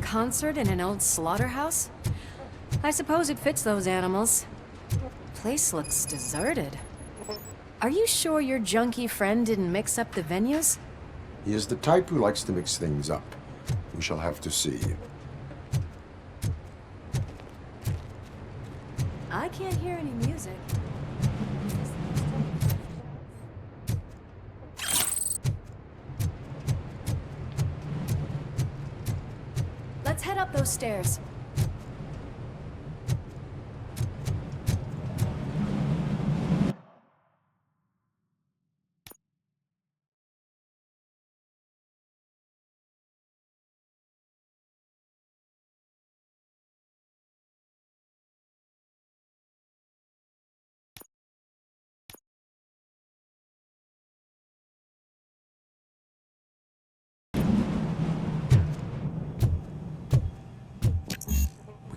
concert in an old slaughterhouse? I suppose it fits those animals. Place looks deserted. Are you sure your junkie friend didn't mix up the venues? He is the type who likes to mix things up. We shall have to see. I can't hear any music. Let's head up those stairs.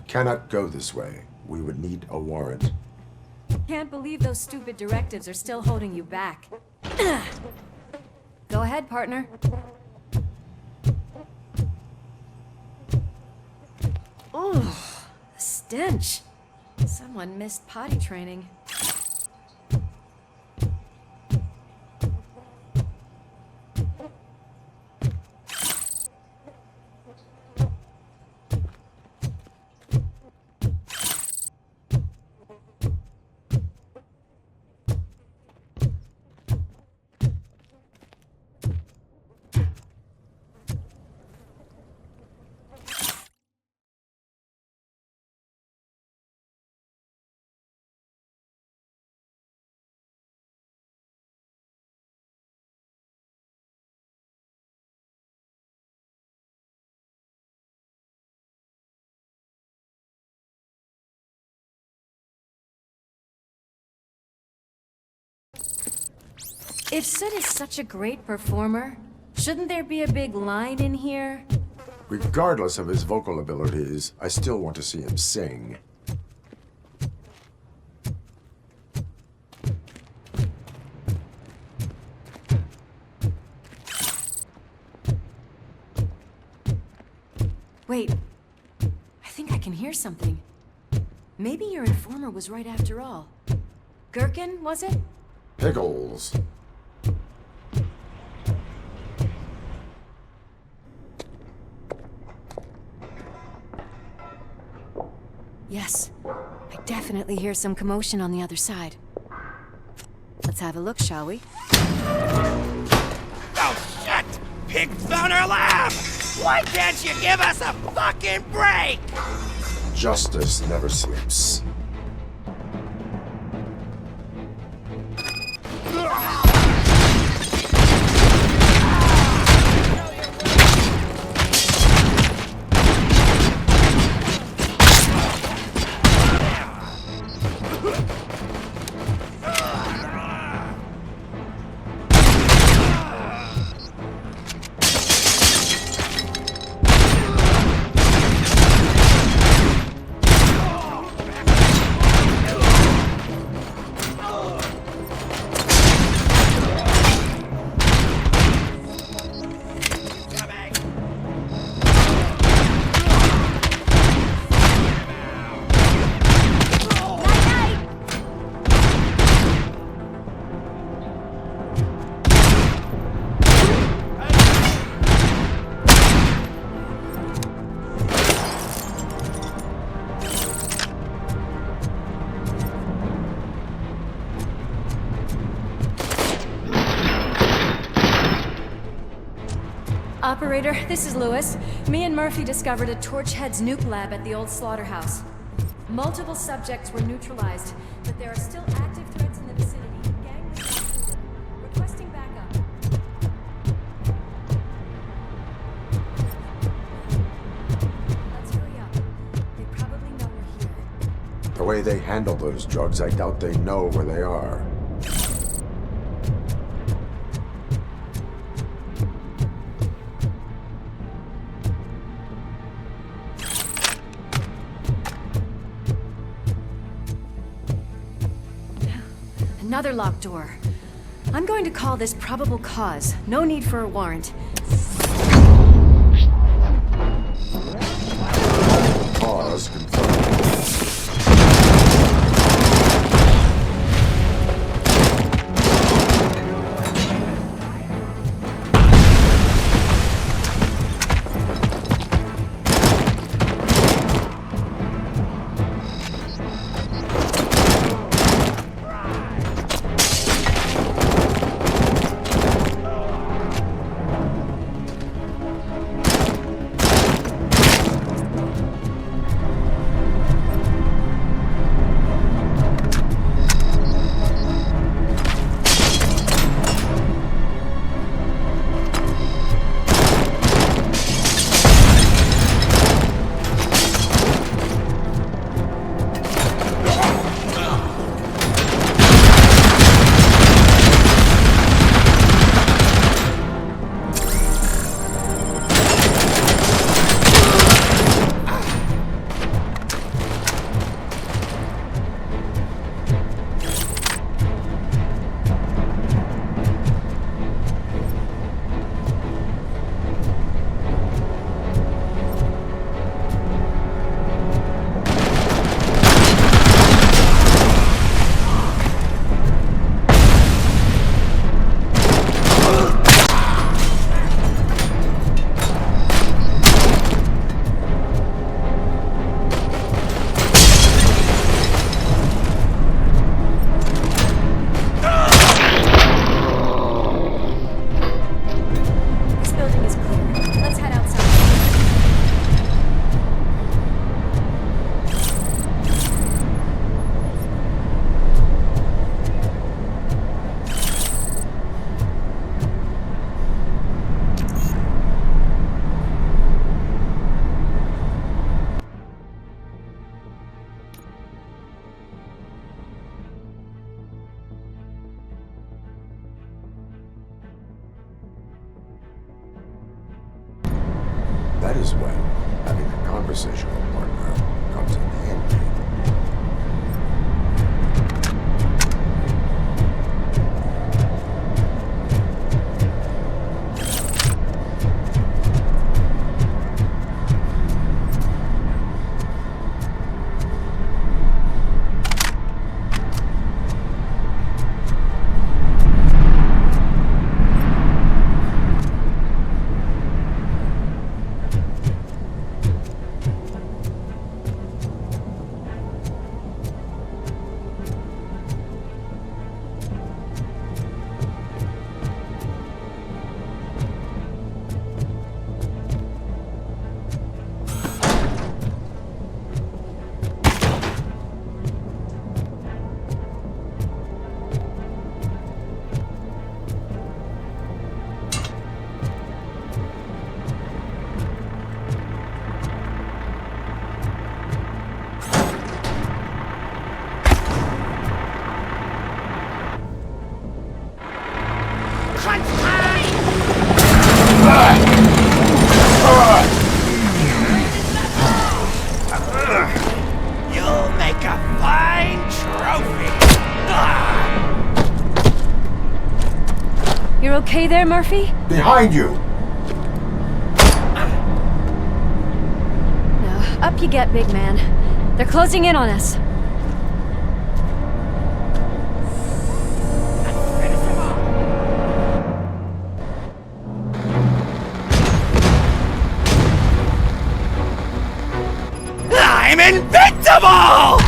Cannot go this way. We would need a warrant. Can't believe those stupid directives are still holding you back. Go ahead, partner. Oh, the stench. Someone missed potty training. If Sid is such a great performer, shouldn't there be a big line in here? Regardless of his vocal abilities, I still want to see him sing. Wait, I think I can hear something. Maybe your informer was right after all. Gherkin, was it? Pickles. Yes, I definitely hear some commotion on the other side. Let's have a look, shall we? Oh, shit! Pig found our lab! Why can't you give us a fucking break? Justice never sleeps. Operator, this is Lewis. Me and Murphy discovered a Torchhead's nuke lab at the old slaughterhouse. Multiple subjects were neutralized, but there are still active threats in the vicinity. Gang leaders included. Requesting backup. Let's hurry up. They probably know we're here. The way they handle those drugs, I doubt they know where they are. Another locked door. I'm going to call this probable cause. No need for a warrant. Cause confirmed. That is when having a conversational partner comes in handy. You'll make a fine trophy. You're okay there, Murphy? Behind you! No, up you get, big man. They're closing in on us. I'm invincible!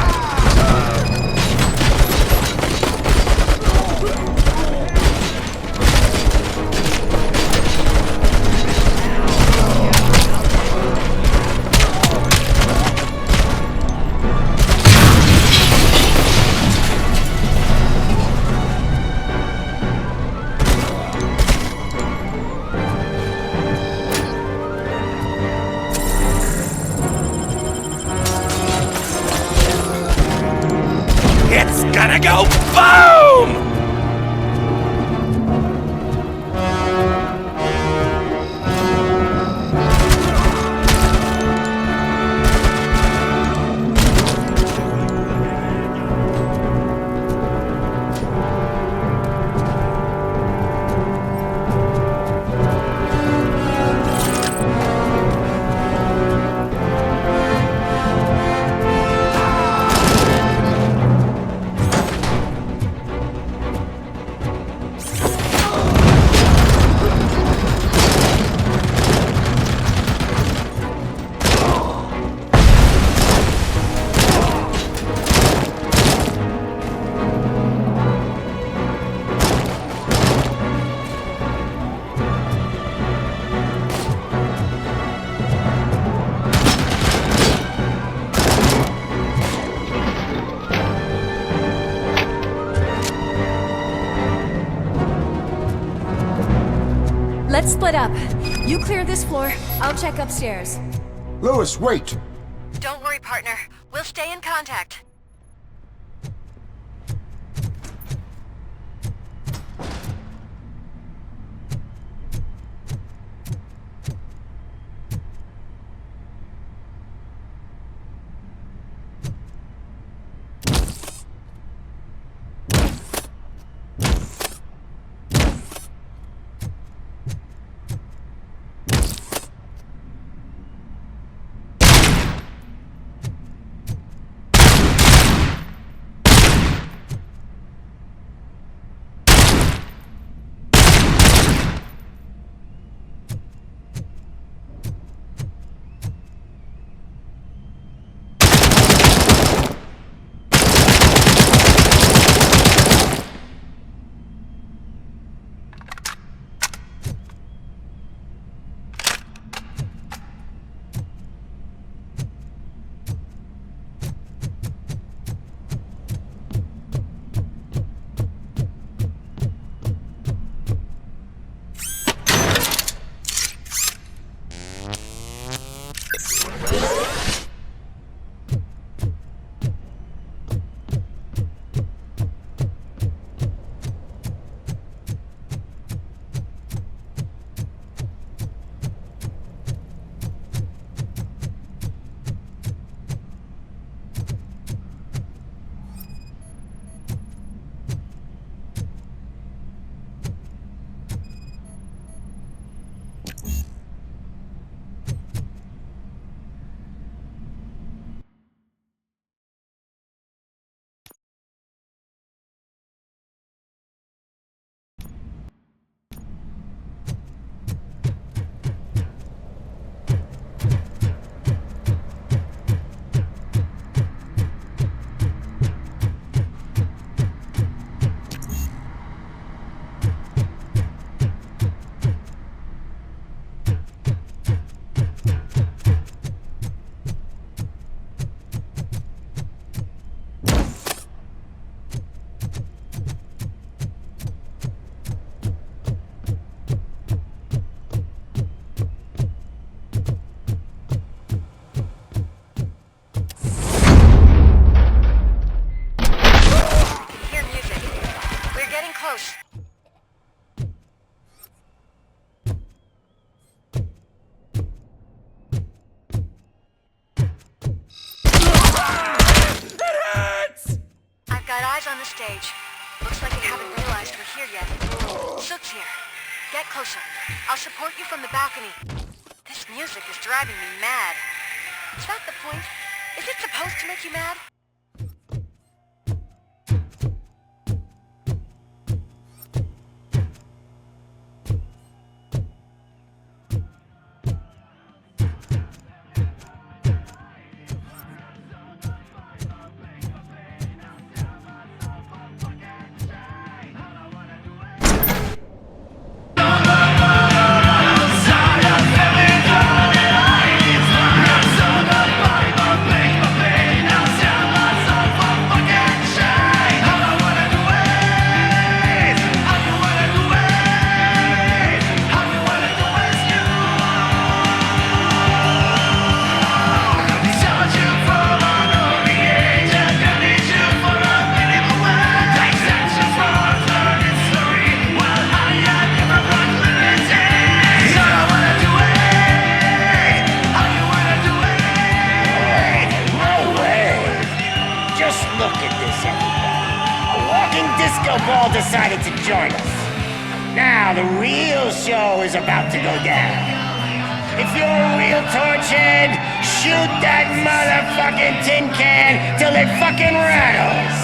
Let's split up. You clear this floor, I'll check upstairs. Lewis, wait! Don't worry, partner. We'll stay in contact. Stage. Looks like they haven't realized we're here yet. Sook's here. Get closer. I'll support you from the balcony. This music is driving me mad. Is that the point? Is it supposed to make you mad? Ball decided to join us. Now the real show is about to go down. If you're a real torchhead, shoot that motherfucking tin can till it fucking rattles.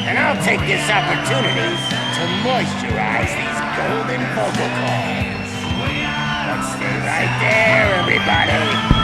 And I'll take this opportunity to moisturize these golden vocal cords. But stay right there, everybody.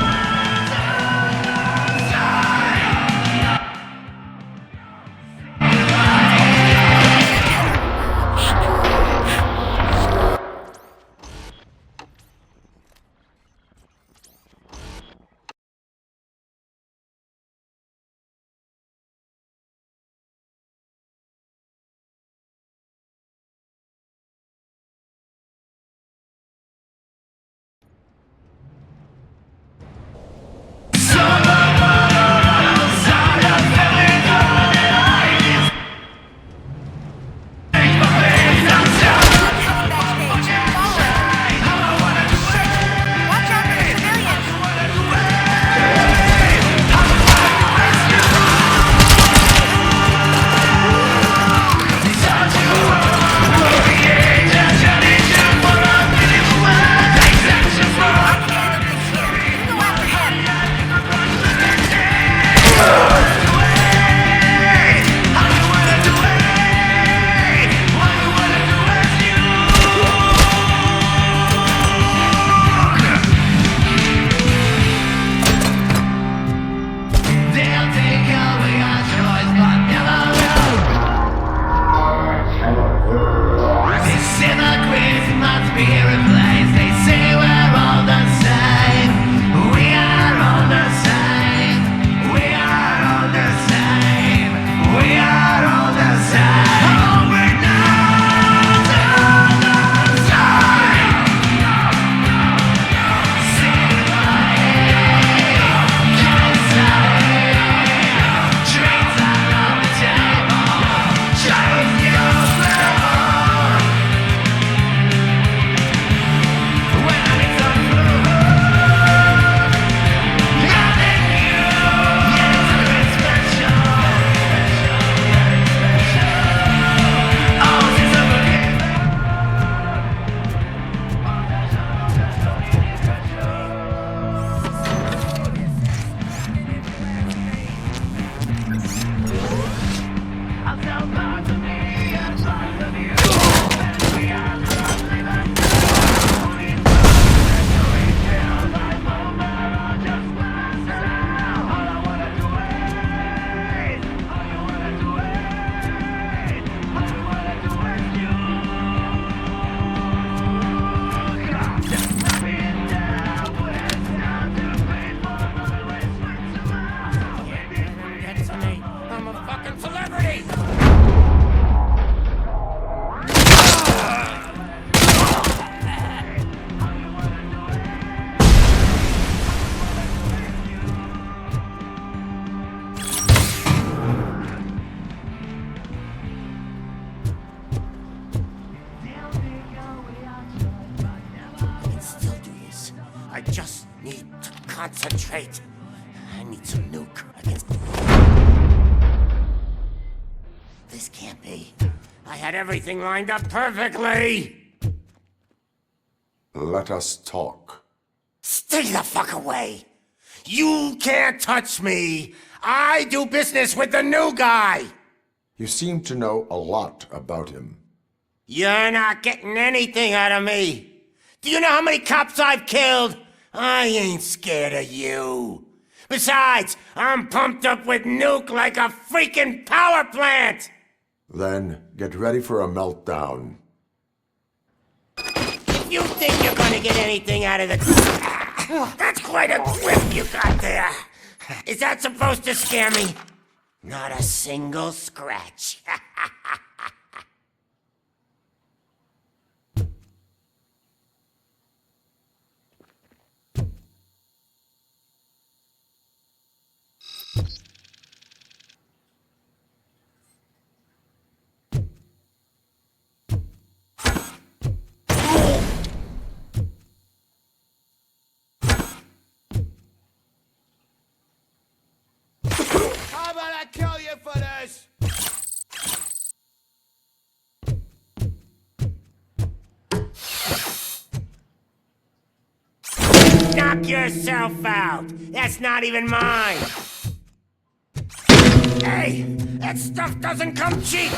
I just need to concentrate. I need some nuke against... This can't be. I had everything lined up perfectly! Let us talk. Stay the fuck away! You can't touch me! I do business with the new guy! You seem to know a lot about him. You're not getting anything out of me! Do you know how many cops I've killed? I ain't scared of you. Besides, I'm pumped up with nuke like a freaking power plant! Then get ready for a meltdown. If you think you're gonna get anything out of the... That's quite a grip you got there. Is that supposed to scare me? Not a single scratch. How about I kill you for this? Knock yourself out. That's not even mine. Hey, that stuff doesn't come cheap.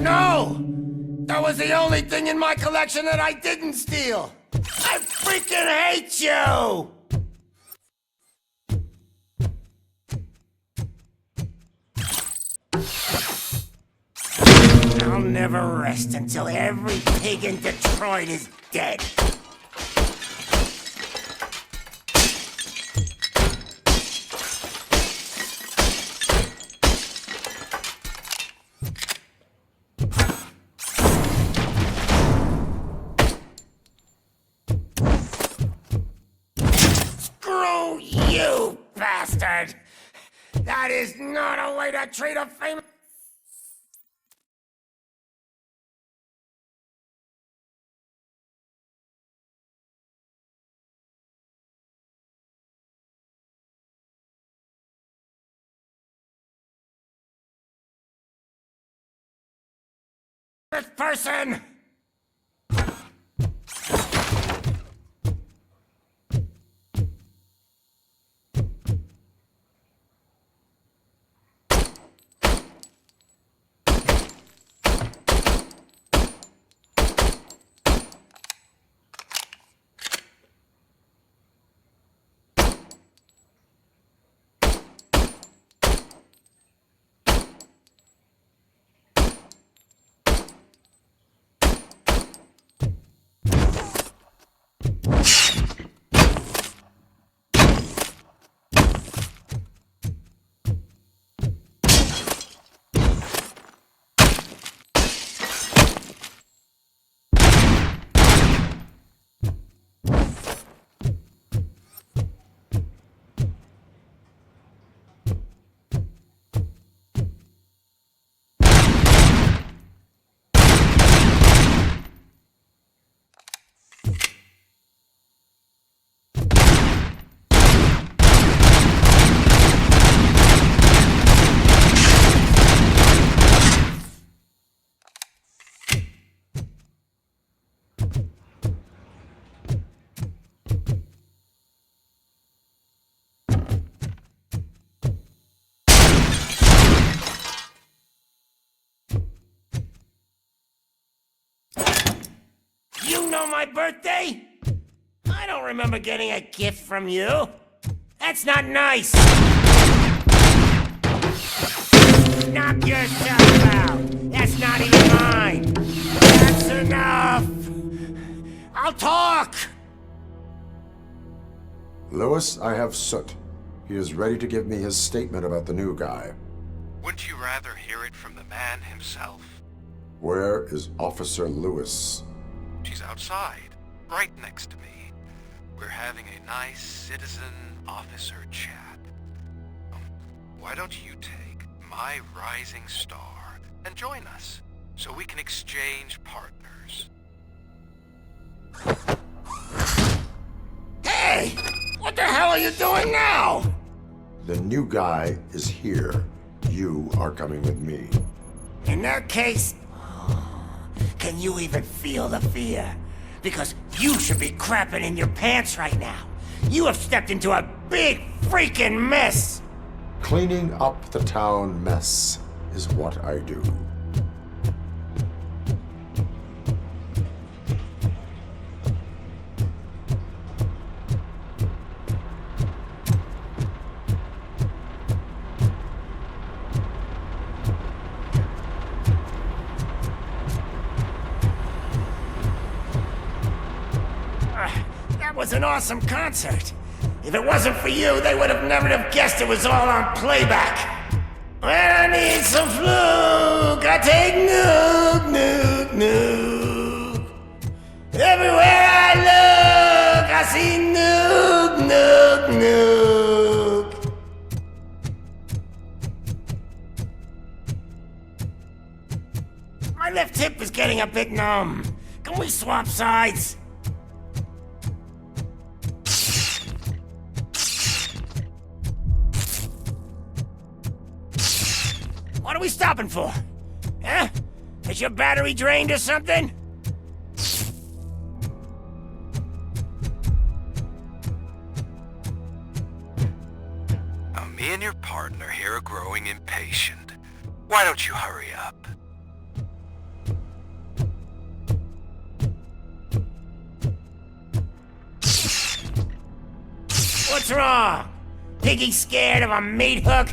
No! That was the only thing in my collection that I didn't steal. I freaking hate you! I'll never rest until every pig in Detroit is dead. Screw you, bastard! That is not a way to treat a famous person! You know my birthday? I don't remember getting a gift from you. That's not nice. Knock yourself out. That's not even mine. That's enough. I'll talk. Lewis, I have Soot. He is ready to give me his statement about the new guy. Wouldn't you rather hear it from the man himself? Where is Officer Lewis? She's outside, right next to me. We're having a nice citizen-officer chat. Why don't you take my rising star and join us, so we can exchange partners? Hey, what the hell are you doing now? The new guy is here. You are coming with me. In that case, can you even feel the fear? Because you should be crapping in your pants right now. You have stepped into a big freaking mess. Cleaning up the town mess is what I do. That was an awesome concert. If it wasn't for you, they would have never have guessed it was all on playback. When I need some fluke, I take nuke, nuke, nuke. Everywhere I look, I see nuke, nuke, nuke. My left hip is getting a bit numb. Can we swap sides? What are we stopping for? Huh? Is your battery drained or something? Now, me and your partner here are growing impatient. Why don't you hurry up? What's wrong? Piggy scared of a meat hook?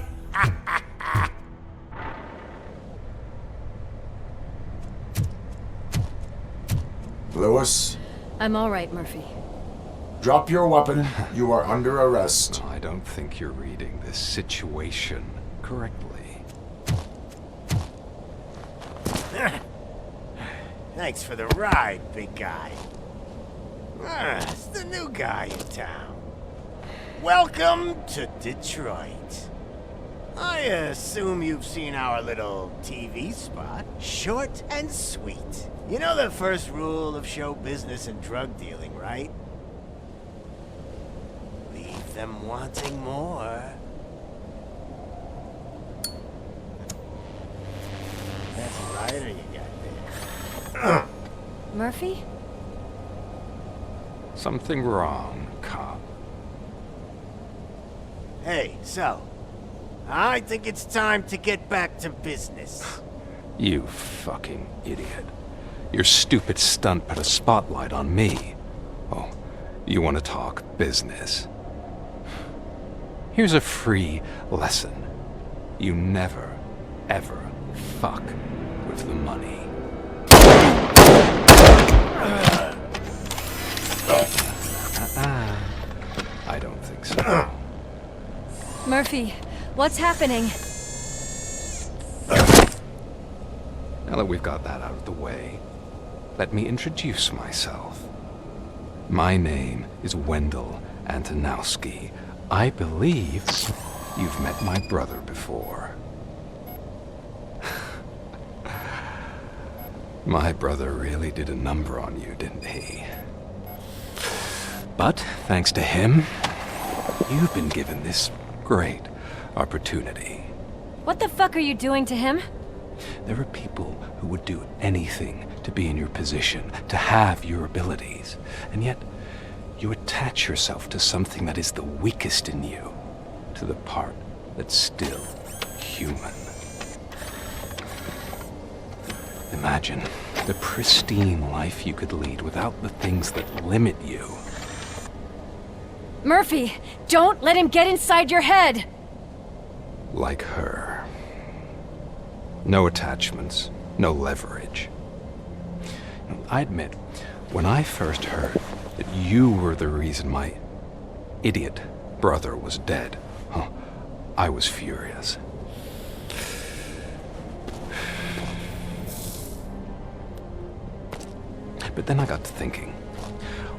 Lewis, I'm all right, Murphy. drop your weapon. You are under arrest. I don't think you're reading this situation correctly. Thanks for the ride, big guy. It's the new guy in town. Welcome to Detroit. I assume you've seen our little TV spot. Short and sweet. You know the first rule of show business and drug dealing, right? Leave them wanting more. That's a lighter you got there. Murphy? Something wrong, cop. Hey, so, I think it's time to get back to business. You fucking idiot. Your stupid stunt put a spotlight on me. Oh, you want to talk business? Here's a free lesson. You never, ever fuck with the money. I don't think so. Murphy, what's happening? Now that we've got that out of the way, let me introduce myself. My name is Wendell Antonowski. I believe you've met my brother before. My brother really did a number on you, didn't he? But thanks to him, you've been given this great opportunity. What the fuck are you doing to him? There are people who would do anything to be in your position, to have your abilities, and yet you attach yourself to something that is the weakest in you, to the part that's still human. Imagine the pristine life you could lead without the things that limit you. Murphy, don't let him get inside your head! Like her. No attachments, no leverage. I admit, when I first heard that you were the reason my idiot brother was dead, I was furious. But then I got to thinking,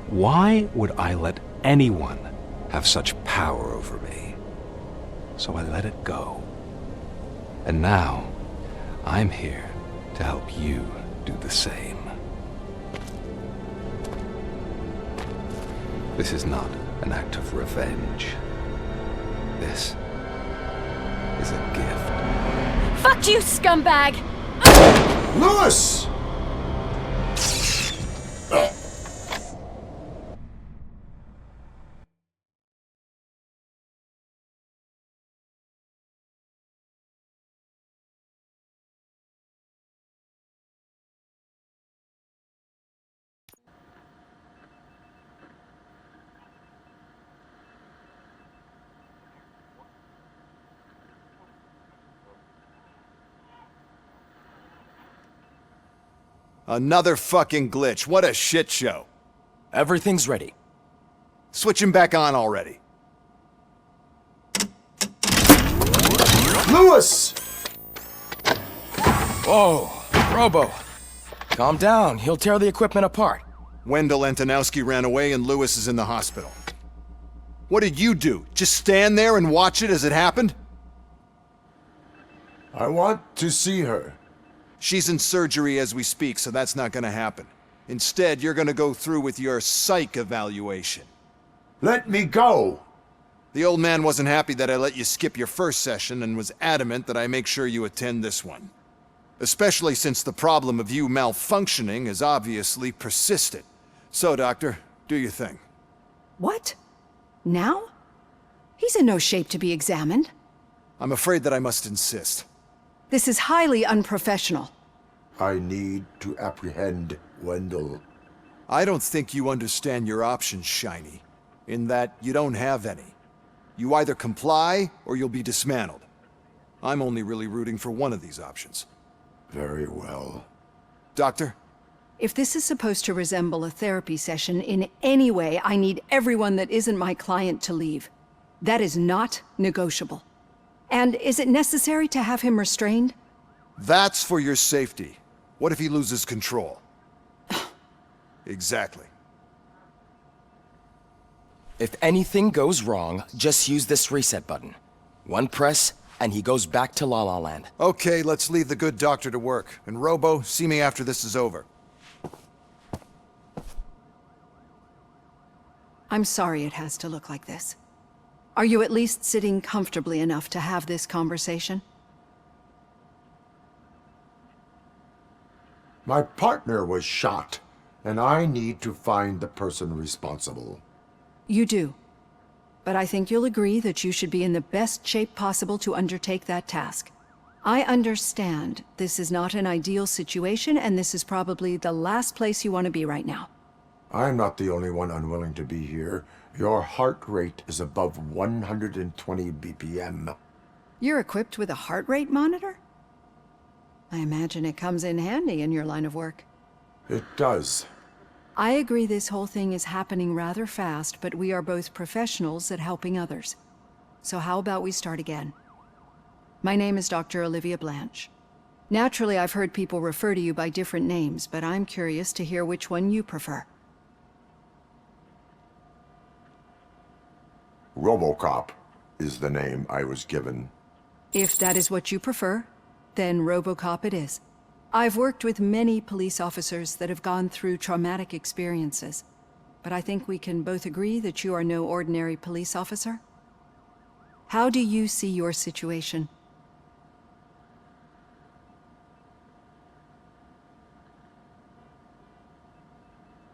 why would I let anyone have such power over me? So I let it go. And now, I'm here to help you do the same. This is not An act of revenge. This is a gift. Fuck you, scumbag! Lewis! Another fucking glitch. What a shit show. Everything's ready. Switch him back on already. Lewis! Whoa, Robo. Calm down, he'll tear the equipment apart. Wendell Antonowski ran away and Lewis is in the hospital. What did you do? Just stand there and watch it as it happened? I want to see her. She's in surgery as we speak, so that's not gonna happen. Instead, you're gonna go through with your psych evaluation. Let me go! The old man wasn't happy that I let you skip your first session and was adamant that I make sure you attend this one. Especially since the problem of you malfunctioning is obviously persistent. So, Doctor, do your thing. What? Now? He's in no shape to be examined. I'm afraid that I must insist. This is highly unprofessional. I need to apprehend Wendell. I don't think you understand your options, Shiny. In that you don't have any. You either comply or you'll be dismantled. I'm only really rooting for one of these options. Very well. Doctor? If this is supposed to resemble a therapy session in any way, I need everyone that isn't my client to leave. That is not negotiable. And is it necessary to have him restrained? That's for your safety. What if he loses control? Exactly. If anything goes wrong, just use this reset button. One press, and he goes back to La La Land. Okay, let's leave the good doctor to work. And Robo, see me after this is over. I'm sorry it has to look like this. Are you at least sitting comfortably enough to have this conversation? My partner was shot, and I need to find the person responsible. You do. But I think you'll agree that you should be in the best shape possible to undertake that task. I understand this is not an ideal situation, and this is probably the last place you want to be right now. I'm not the only one unwilling to be here. Your heart rate is above 120 BPM. You're equipped with a heart rate monitor? I imagine it comes in handy in your line of work. It does. I agree this whole thing is happening rather fast, but we are both professionals at helping others. So how about we start again? My name is Dr. Olivia Blanche. Naturally, I've heard people refer to you by different names, but I'm curious to hear which one you prefer. RoboCop is the name I was given. If that is what you prefer, then RoboCop it is. I've worked with many police officers that have gone through traumatic experiences, but I think we can both agree that you are no ordinary police officer. How do you see your situation?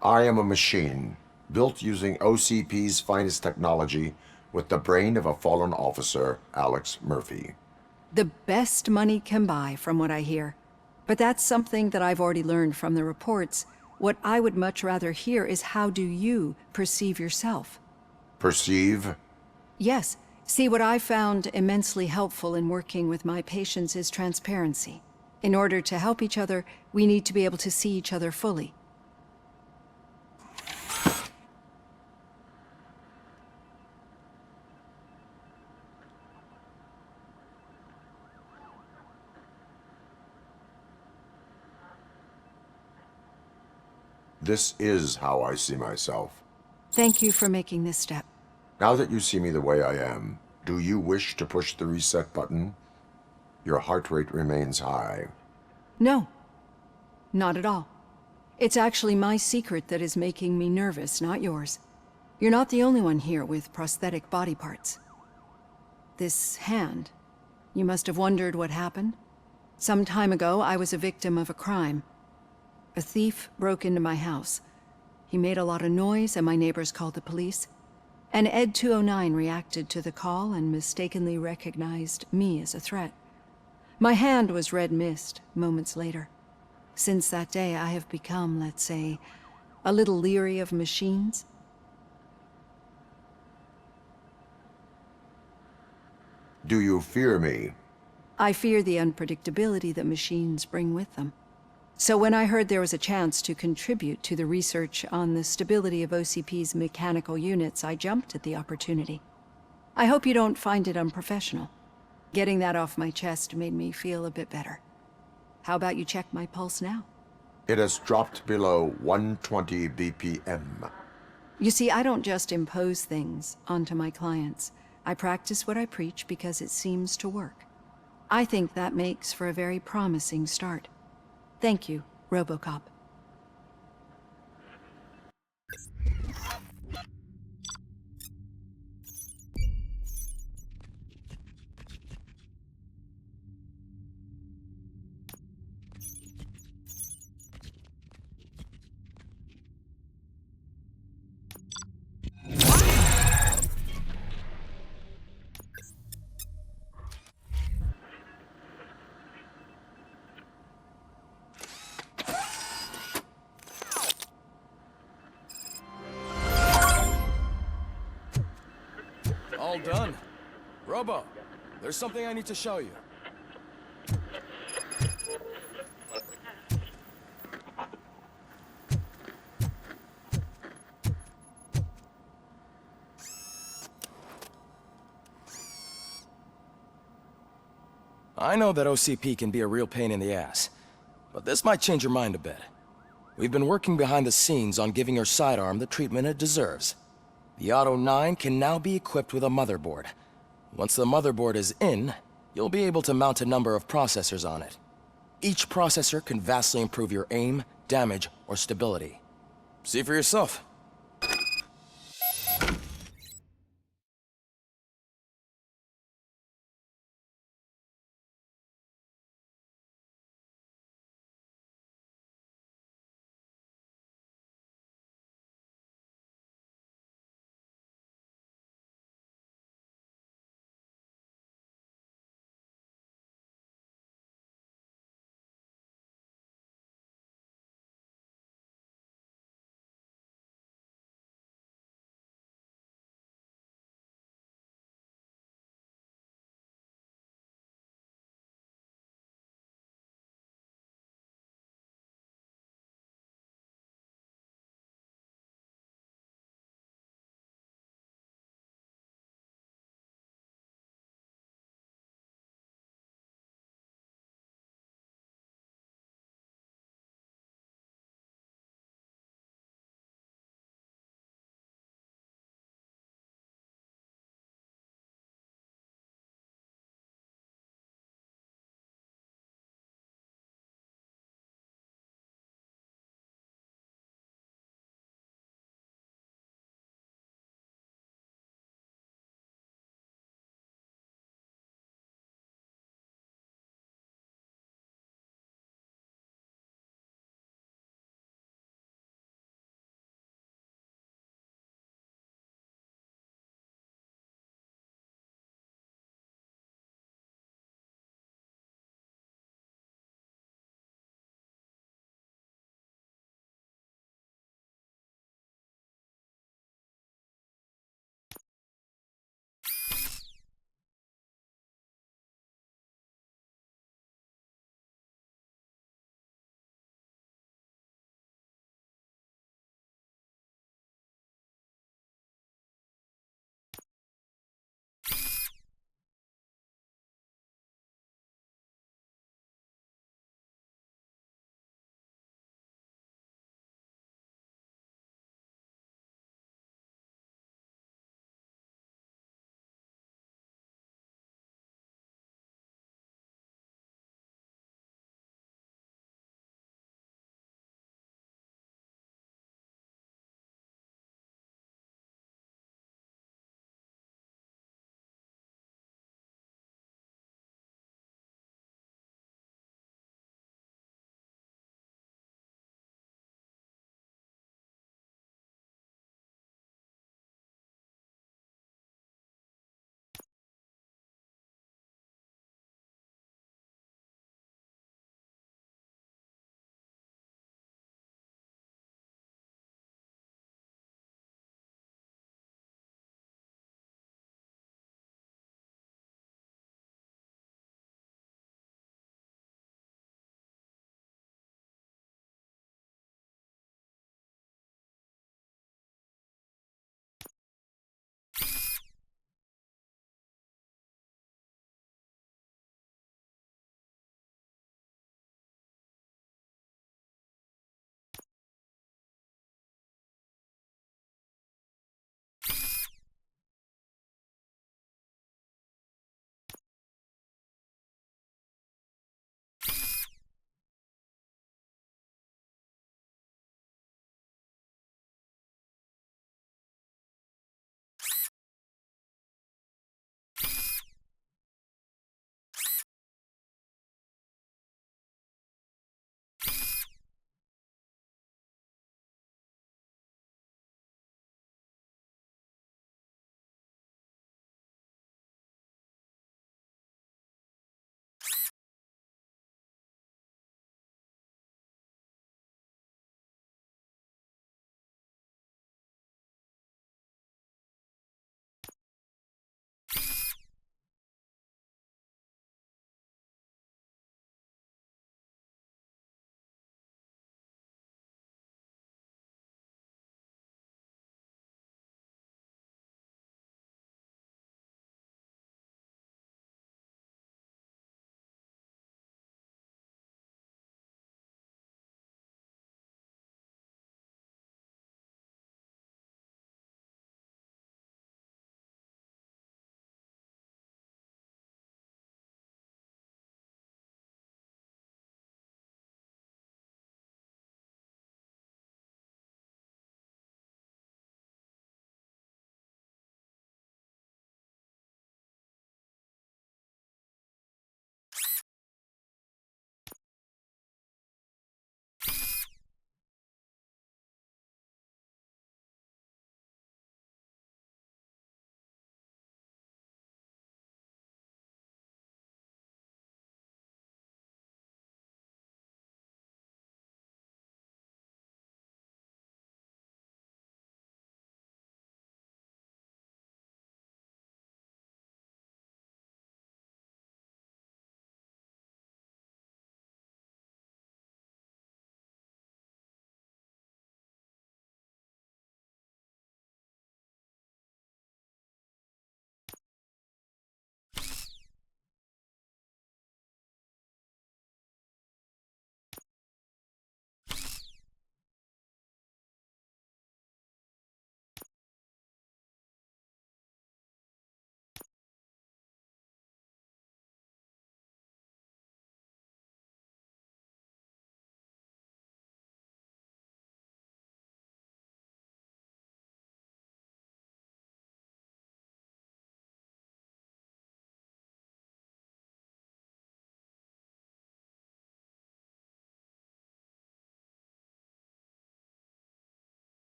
I am a machine, built using OCP's finest technology with the brain of a fallen officer, Alex Murphy. The best money can buy, from what I hear. But that's something that I've already learned from the reports. What I would much rather hear is how do you perceive yourself? Perceive? Yes. See, what I found immensely helpful in working with my patients is transparency. In order to help each other, we need to be able to see each other fully. This is how I see myself. Thank you for making this step. Now that you see me the way I am, do you wish to push the reset button? Your heart rate remains high. No, not at all. It's actually my secret that is making me nervous, not yours. You're not the only one here with prosthetic body parts. This hand, you must have wondered what happened. Some time ago, I was a victim of a crime. A thief broke into my house. He made a lot of noise and my neighbors called the police. And Ed 209 reacted to the call and mistakenly recognized me as a threat. My hand was red mist moments later. Since that day, I have become, let's say, a little leery of machines. Do you fear me? I fear the unpredictability that machines bring with them. So when I heard there was a chance to contribute to the research on the stability of OCP's mechanical units, I jumped at the opportunity. I hope you don't find it unprofessional. Getting that off my chest made me feel a bit better. How about you check my pulse now? It has dropped below 120 BPM. You see, I don't just impose things onto my clients. I practice what I preach because it seems to work. I think that makes for a very promising start. Thank you, RoboCop. All done. Robo, there's something I need to show you. I know that OCP can be a real pain in the ass, but this might change your mind a bit. We've been working behind the scenes on giving your sidearm the treatment it deserves. The Auto 9 can now be equipped with a motherboard. Once the motherboard is in, you'll be able to mount a number of processors on it. Each processor can vastly improve your aim, damage, or stability. See for yourself.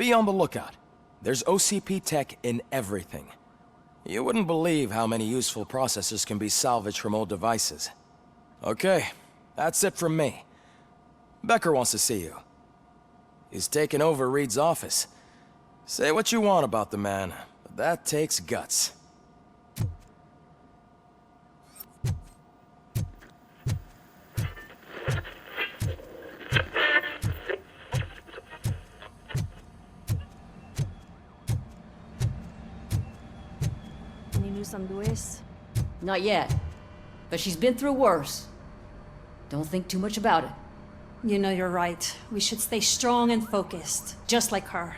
be on the lookout. There's OCP tech in everything. You wouldn't believe how many useful processors can be salvaged from old devices. Okay, that's it from me. Becker wants to see you. He's taken over Reed's office. Say what you want about the man, but that takes guts. Any news on Luis? Not yet. But she's been through worse. Don't think too much about it. You know you're right. We should stay strong and focused, just like her.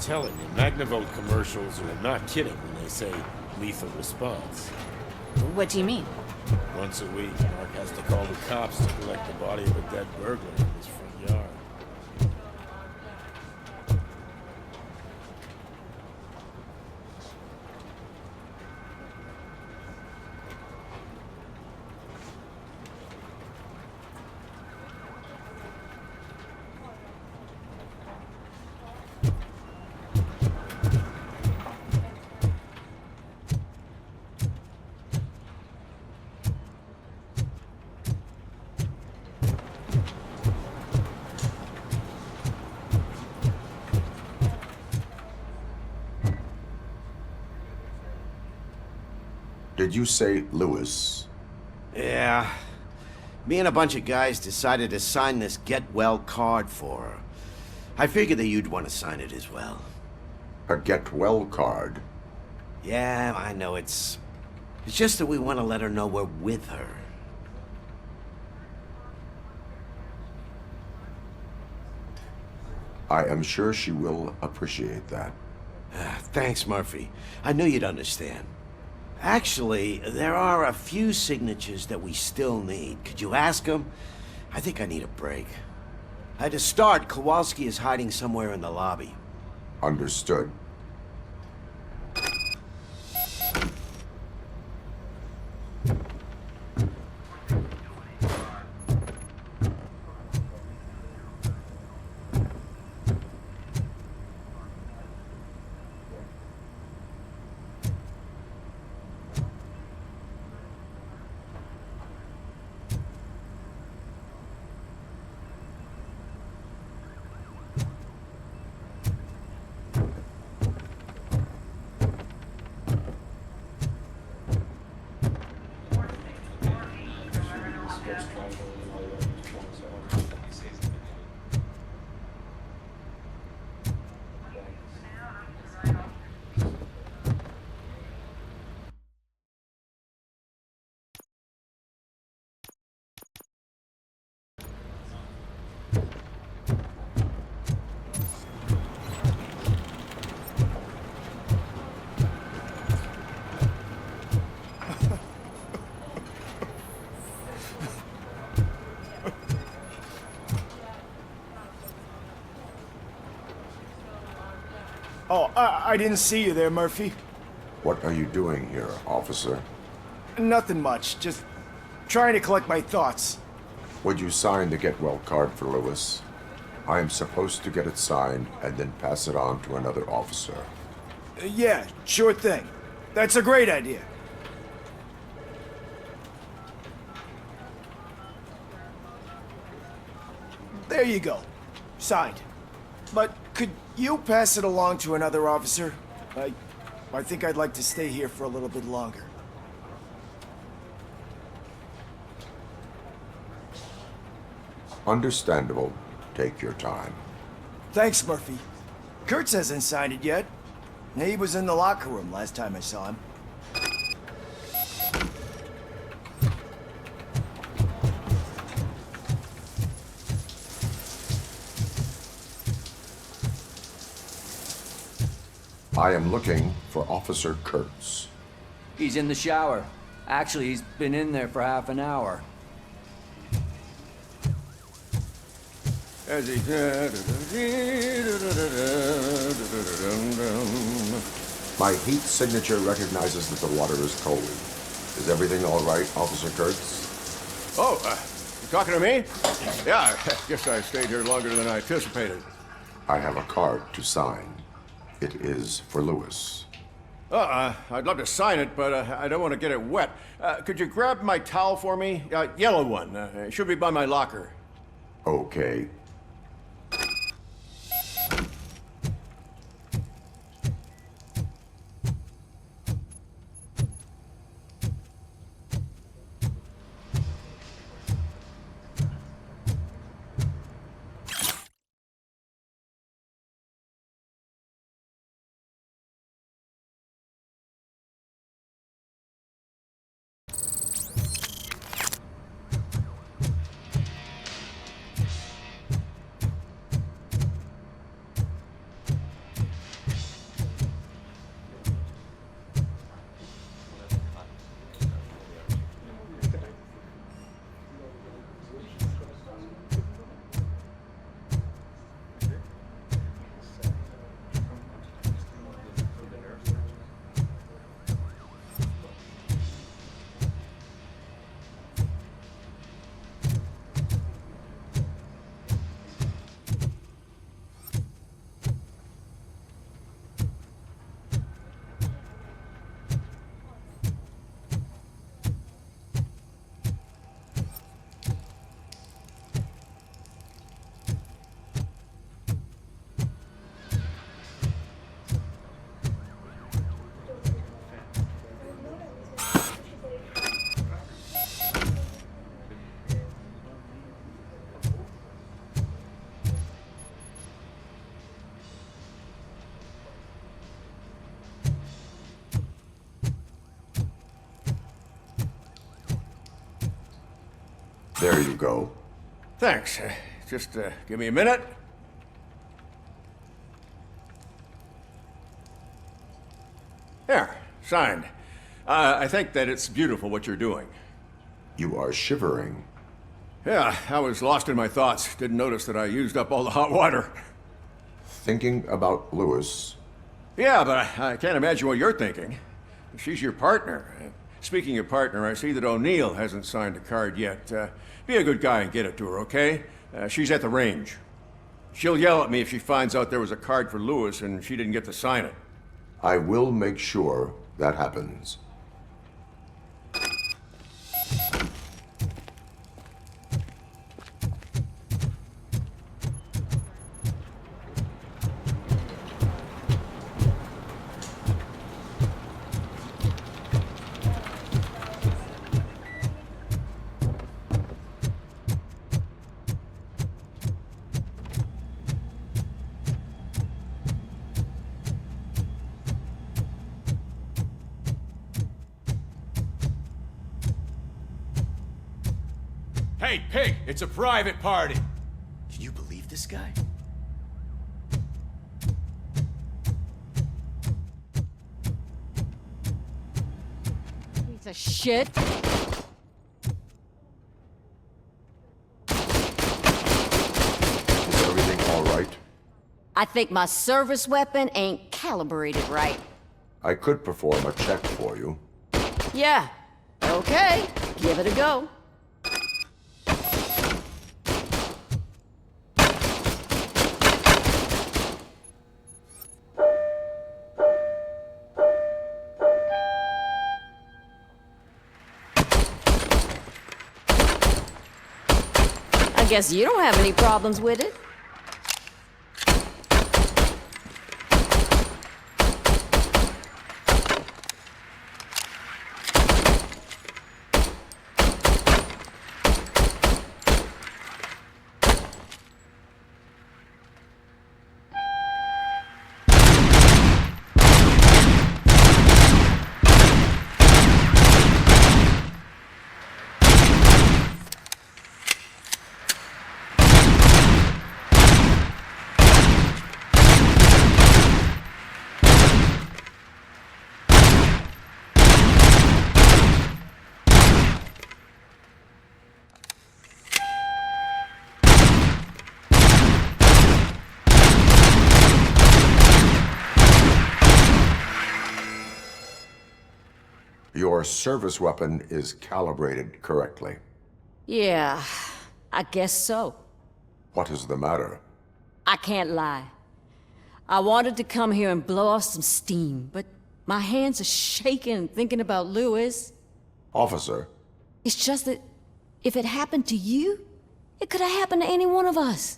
Telling you, Magnavolt commercials are not kidding when they say lethal response. What do you mean? Once a week, Mark has to call the cops to collect the body of a dead burglar in his front yard. Did you say Lewis? Yeah. Me and a bunch of guys decided to sign this get well card for her. I figured that you'd want to sign it as well. A get well card? Yeah, I know it's just that we want to let her know we're with her. I am sure she will appreciate that. Thanks, Murphy. I knew you'd understand. Actually, there are a few signatures that we still need. Could you ask them? I think I need a break. To start, Kowalski is hiding somewhere in the lobby. Understood. Oh, I didn't see you there, Murphy. What are you doing here, officer? Nothing much, just trying to collect my thoughts. Would you sign the get well card for Lewis? I am supposed to get it signed and then pass it on to another officer. Yeah, sure thing. That's a great idea. There you go. Signed. But could you pass it along to another officer? I think I'd like to stay here for a little bit longer. Understandable. Take your time. Thanks, Murphy. Kurtz hasn't signed it yet. He was in the locker room last time I saw him. I am looking for Officer Kurtz. He's in the shower. Actually, he's been in there for half an hour. As he... My heat signature recognizes that the water is cold. Is everything all right, Officer Kurtz? Oh, you talking to me? Yeah, I guess I stayed here longer than I anticipated. I have a card to sign. It is for Lewis. I'd love to sign it, but I don't want to get it wet. Could you grab my towel for me? Yellow one. It should be by my locker. Okay. There you go. Thanks. Just give me a minute. There, signed. I think that it's beautiful what you're doing. You are shivering. Yeah, I was lost in my thoughts. Didn't notice that I used up all the hot water. Thinking about Lewis. Yeah, but I can't imagine what you're thinking. She's your partner. Speaking of partner, I see that O'Neill hasn't signed a card yet. Be a good guy and get it to her, okay? She's at the range. She'll yell at me if she finds out there was a card for Lewis and she didn't get to sign it. I will make sure that happens. Hey, Pig, it's a private party. Can you believe this guy? Piece of shit. Is everything all right? I think my service weapon ain't calibrated right. I could perform a check for you. Yeah. Okay. Give it a go. I guess you don't have any problems with it. Your service weapon is calibrated correctly. Yeah, I guess so. What is the matter? I can't lie. I wanted to come here and blow off some steam, but my hands are shaking thinking about Lewis. Officer. It's just that if it happened to you, it could have happened to any one of us.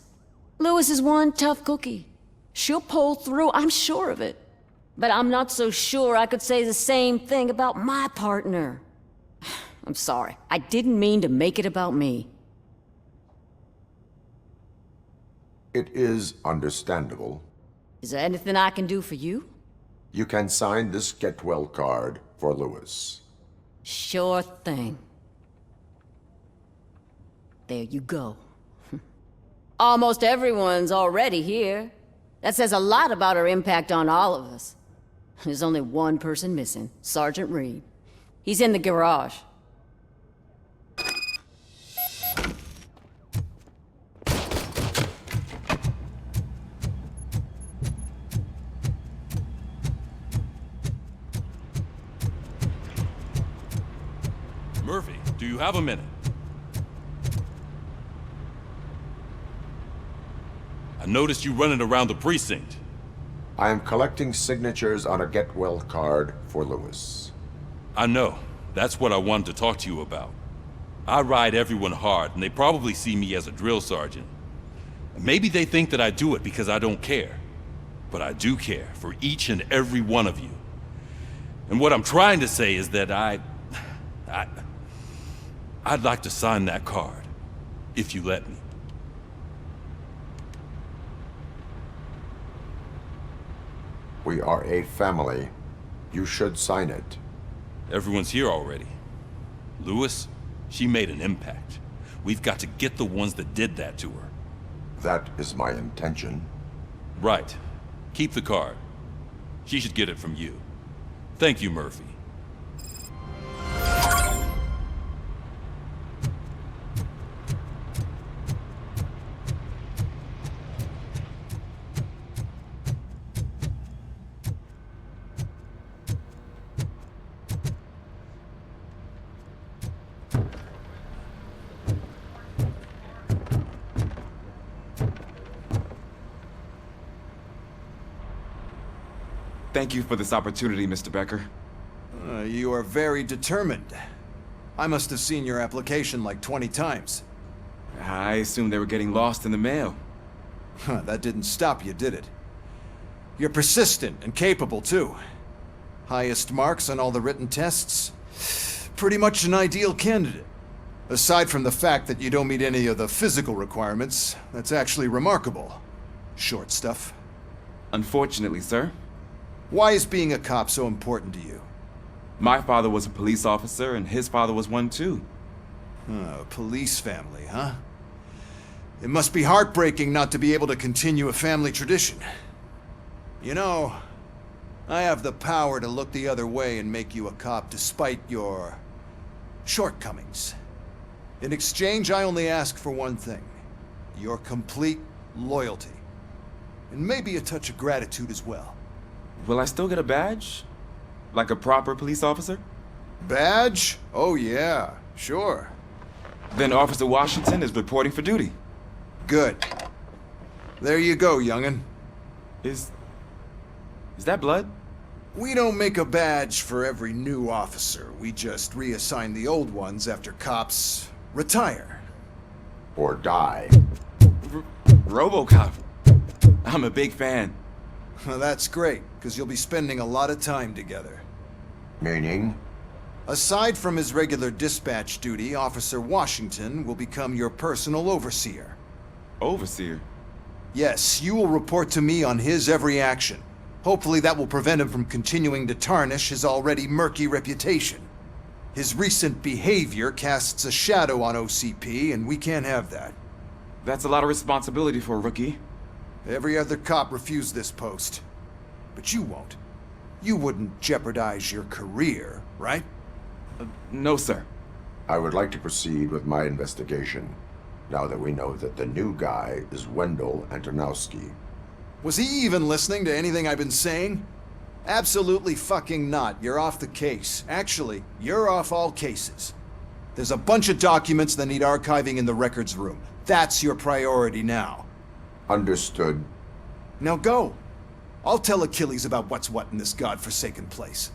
Lewis is one tough cookie. She'll pull through, I'm sure of it. But I'm not so sure I could say the same thing about my partner. I'm sorry. I didn't mean to make it about me. It is understandable. Is there anything I can do for you? You can sign this get well card for Lewis. Sure thing. There you go. Almost everyone's already here. That says a lot about her impact on all of us. There's only one person missing, Sergeant Reed. He's in the garage. Murphy, do you have a minute? I noticed you running around the precinct. I am collecting signatures on a get well card for Lewis. I know. That's what I wanted to talk to you about. I ride everyone hard, and they probably see me as a drill sergeant. Maybe they think that I do it because I don't care. But I do care for each and every one of you. And what I'm trying to say is that I'd like to sign that card, if you let me. We are a family. You should sign it. Everyone's here already. Lewis, she made an impact. We've got to get the ones that did that to her. That is my intention. Right. Keep the card. She should get it from you. Thank you, Murphy. Thank you for this opportunity, Mr. Becker. You are very determined. I must have seen your application like 20 times. I assumed they were getting lost in the mail. That didn't stop you, did it? You're persistent and capable, too. Highest marks on all the written tests. Pretty much an ideal candidate. Aside from the fact that you don't meet any of the physical requirements, that's actually remarkable. Short stuff. Unfortunately, sir. Why is being a cop so important to you? My father was a police officer, and his father was one too. A police family, huh? It must be heartbreaking not to be able to continue a family tradition. You know, I have the power to look the other way and make you a cop despite your shortcomings. In exchange, I only ask for one thing. Your complete loyalty. and maybe a touch of gratitude as well. Will I still get a badge? Like a proper police officer? Badge? Oh yeah, sure. Then Officer Washington is reporting for duty. Good. There you go, young'un. Is that blood? We don't make a badge for every new officer. We just reassign the old ones after cops retire. Or die. RoboCop. I'm a big fan. Well, that's great, because you'll be spending a lot of time together. Meaning? Aside from his regular dispatch duty, Officer Washington will become your personal overseer. Overseer? Yes, you will report to me on his every action. Hopefully that will prevent him from continuing to tarnish his already murky reputation. His recent behavior casts a shadow on OCP, and we can't have that. That's a lot of responsibility for a rookie. Every other cop refused this post. But you won't. You wouldn't jeopardize your career, right? No, sir. I would like to proceed with my investigation, now that we know that the new guy is Wendell Antonowski. Was he even listening to anything I've been saying? Absolutely fucking not. You're off the case. Actually, you're off all cases. There's a bunch of documents that need archiving in the records room. That's your priority now. Understood. Now go. I'll tell Achilles about what's what in this godforsaken place.